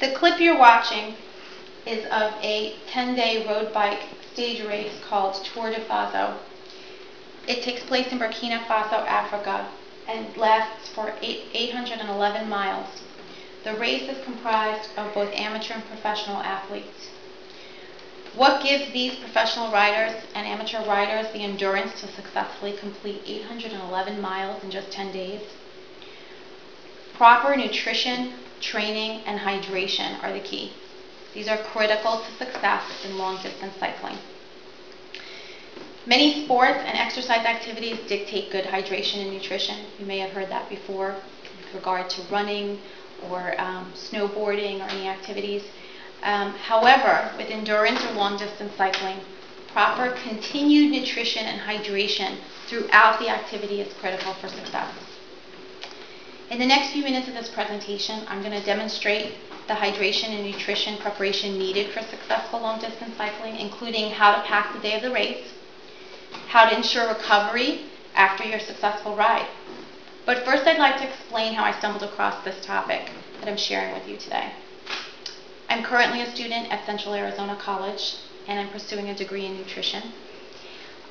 The clip you're watching is of a 10-day road bike stage race called Tour de Faso. It takes place in Burkina Faso, Africa, and lasts for 811 miles. The race is comprised of both amateur and professional athletes. What gives these professional riders and amateur riders the endurance to successfully complete 811 miles in just 10 days? Proper nutrition, training, and hydration are the key. These are critical to success in long-distance cycling. Many sports and exercise activities dictate good hydration and nutrition. You may have heard that before with regard to running or snowboarding or any activities. However, with endurance or long-distance cycling, proper continued nutrition and hydration throughout the activity is critical for success. In the next few minutes of this presentation, I'm going to demonstrate the hydration and nutrition preparation needed for successful long-distance cycling, including how to pack the day of the race, how to ensure recovery after your successful ride. But first, I'd like to explain how I stumbled across this topic that I'm sharing with you today. I'm currently a student at Central Arizona College, and I'm pursuing a degree in nutrition.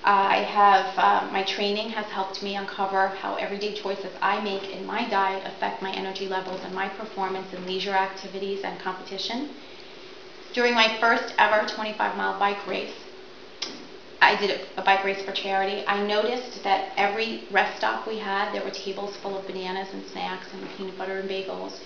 My training has helped me uncover how everyday choices I make in my diet affect my energy levels and my performance in leisure activities and competition. During my first ever 25-mile bike race, I did a bike race for charity. I noticed that every rest stop we had, there were tables full of bananas and snacks and peanut butter and bagels,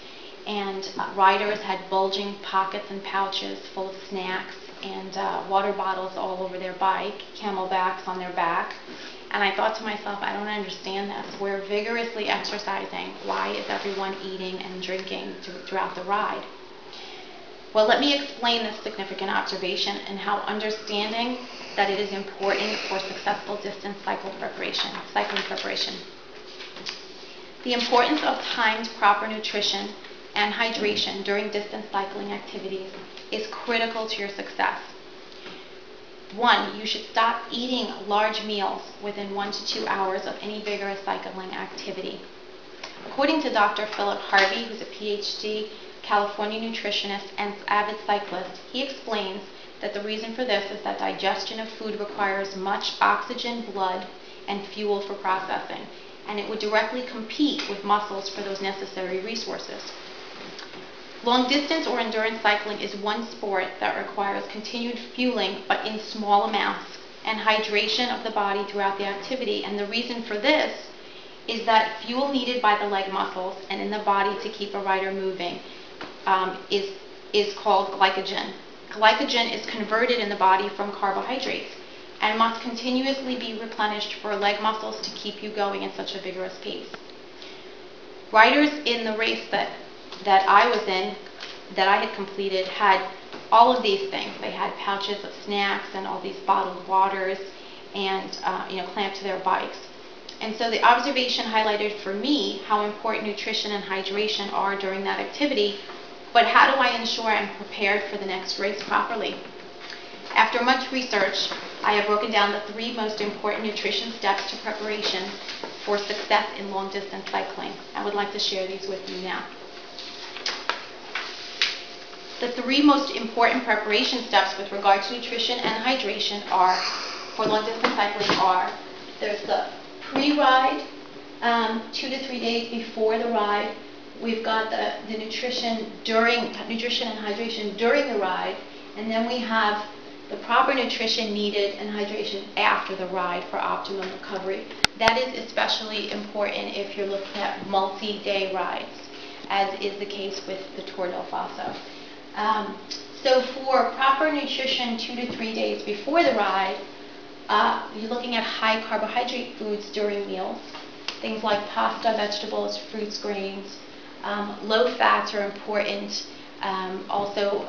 and riders had bulging pockets and pouches full of snacks and water bottles all over their bike, camelbacks on their back. And I thought to myself, I don't understand this. We're vigorously exercising. Why is everyone eating and drinking throughout the ride? Well, let me explain this significant observation and how understanding that it is important for successful distance cycling preparation. The importance of timed proper nutrition and hydration during distance cycling activities is critical to your success. 1, you should stop eating large meals within 1 to 2 hours of any vigorous cycling activity. According to Dr. Philip Harvey, who's a PhD California nutritionist and avid cyclist, he explains that the reason for this is that digestion of food requires much oxygen, blood, and fuel for processing, and it would directly compete with muscles for those necessary resources. Long distance or endurance cycling is one sport that requires continued fueling but in small amounts and hydration of the body throughout the activity, and the reason for this is that fuel needed by the leg muscles and in the body to keep a rider moving is called glycogen. Glycogen is converted in the body from carbohydrates and must continuously be replenished for leg muscles to keep you going at such a vigorous pace. Riders in the race that I was in, that I had completed, had all of these things. They had pouches of snacks and all these bottled waters and clamped to their bikes. And so the observation highlighted for me how important nutrition and hydration are during that activity, but how do I ensure I'm prepared for the next race properly? After much research, I have broken down the 3 most important nutrition steps to preparation for success in long-distance cycling. I would like to share these with you now. The 3 most important preparation steps with regard to nutrition and hydration for long-distance cycling are: there's the pre-ride, 2 to 3 days before the ride. We've got the nutrition and hydration during the ride, and then we have the proper nutrition needed and hydration after the ride for optimum recovery. That is especially important if you're looking at multi-day rides, as is the case with the Tour de Faso. So for proper nutrition 2 to 3 days before the ride, you're looking at high carbohydrate foods during meals, things like pasta, vegetables, fruits, grains. Low fats are important. Also,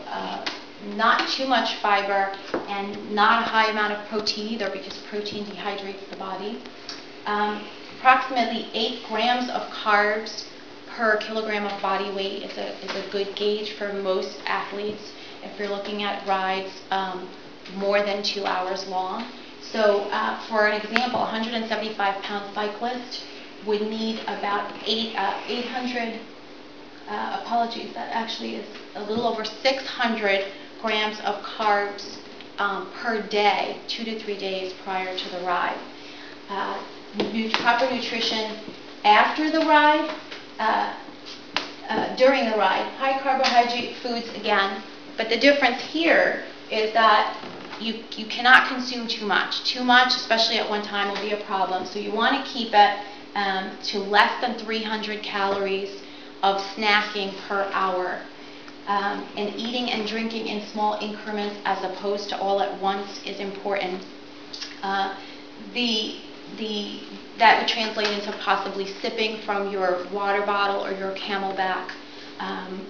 not too much fiber and not a high amount of protein either, because protein dehydrates the body. Approximately 8 grams of carbs per kilogram of body weight is a good gauge for most athletes if you're looking at rides more than 2 hours long. So for an example, a 175-pound cyclist would need about 800 apologies, that actually is a little over 600 grams of carbs per day, 2 to 3 days prior to the ride. Proper nutrition after the ride, during the ride, high carbohydrate foods again, but the difference here is that you cannot consume too much. Too much, especially at one time, will be a problem. So you want to keep it to less than 300 calories of snacking per hour. And eating and drinking in small increments as opposed to all at once is important. That would translate into possibly sipping from your water bottle or your Camelback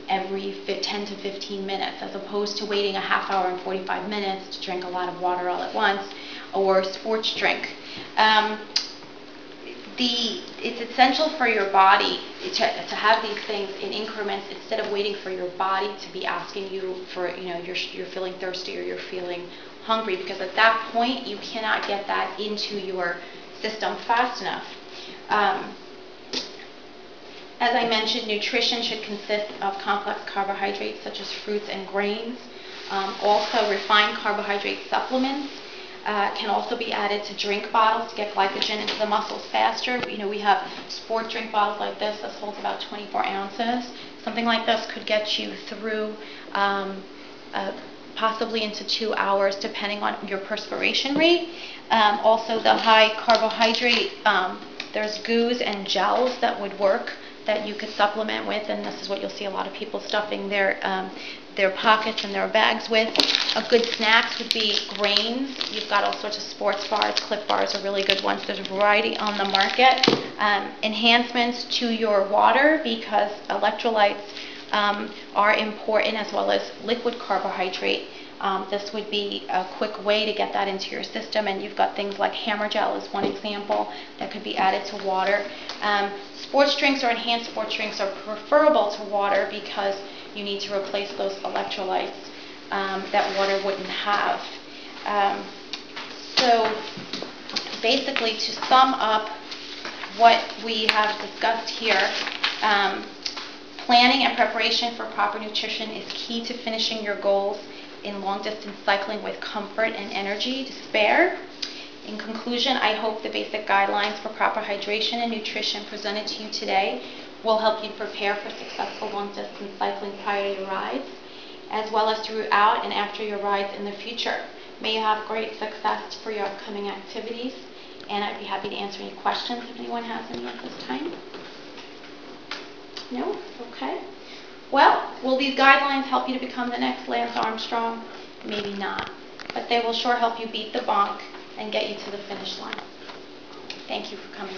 every 10 to 15 minutes, as opposed to waiting a half hour and 45 minutes to drink a lot of water all at once, or sports drink. It's essential for your body to have these things in increments instead of waiting for your body to be asking you for, you're feeling thirsty or you're feeling hungry, because at that point you cannot get that into your system fast enough. As I mentioned, nutrition should consist of complex carbohydrates such as fruits and grains. Also, refined carbohydrate supplements can also be added to drink bottles to get glycogen into the muscles faster. We have sport drink bottles like this. This holds about 24 ounces. Something like this could get you through possibly into 2 hours, depending on your perspiration rate. Also, the high carbohydrate, there's goos and gels that would work, that you could supplement with, and this is what you'll see a lot of people stuffing their pockets and their bags with. A good snacks would be grains. You've got all sorts of sports bars. Clif bars are really good ones. There's a variety on the market. Enhancements to your water, because electrolytes are important, as well as liquid carbohydrate. This would be a quick way to get that into your system, and you've got things like hammer gel is one example that could be added to water. Sports drinks or enhanced sports drinks are preferable to water because you need to replace those electrolytes that water wouldn't have. So basically, to sum up what we have discussed here, planning and preparation for proper nutrition is key to finishing your goals in long-distance cycling with comfort and energy to spare. In conclusion, I hope the basic guidelines for proper hydration and nutrition presented to you today will help you prepare for successful long-distance cycling prior to your rides, as well as throughout and after your rides in the future. May you have great success for your upcoming activities, and I'd be happy to answer any questions if anyone has any at this time. No? Okay. Well, will these guidelines help you to become the next Lance Armstrong? Maybe not. But they will sure help you beat the bonk and get you to the finish line. Thank you for coming.